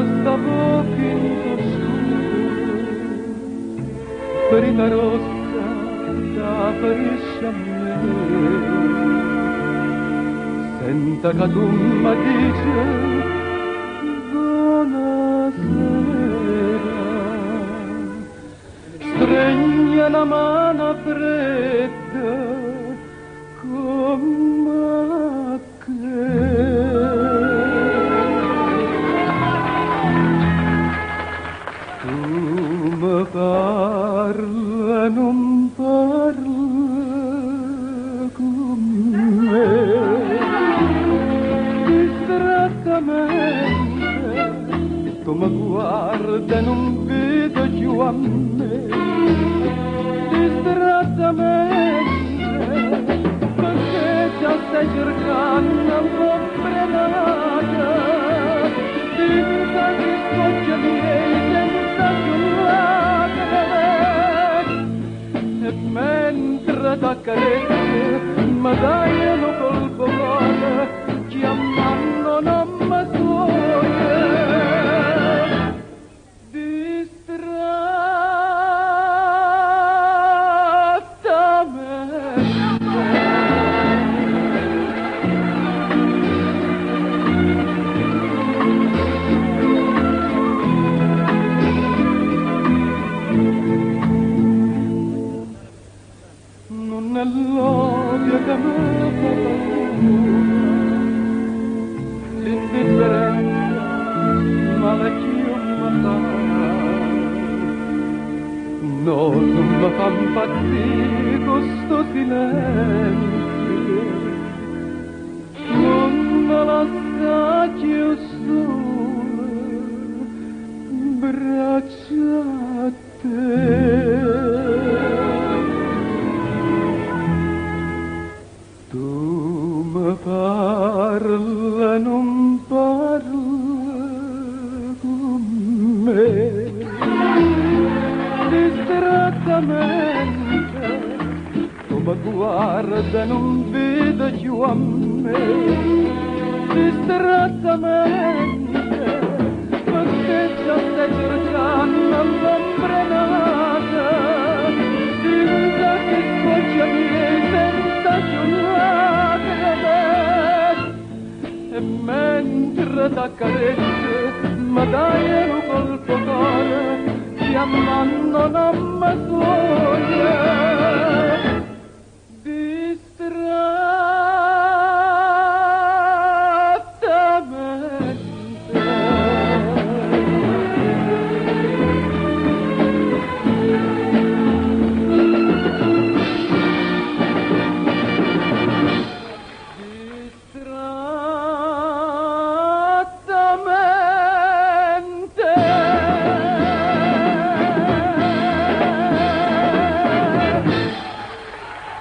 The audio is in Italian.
sta poquito scuro, brita rossa che apparisce a me. Senta che tu mi dici buonasera, stringe la mano fredda come che. Tu mi parla, non parla con me, distrattamente, tu mi guarda e non vedo più a me, distrattamente, perché già stai cercando l'ombra nata, senza che scoccia miei, senza giurare, e mentre t'accarezzi mi dai un colpo cuore, chiamando non mi suona, non è l'odio che mi fa paura, l'indifferenza ma la chioma fa, no, non mi fa impazzire questo silenzio, non me la saggio sola, braccia a te. Tu mi parla, non parla con me, distrattamente, tu mi guarda e non vedo più a me, distrattamente, perché già stai cercando l'ombra nata, senza che scoccia miei, senza giurare, e mentre t'accarezzi mi dai un colpo cuore, chiamando non mi suona.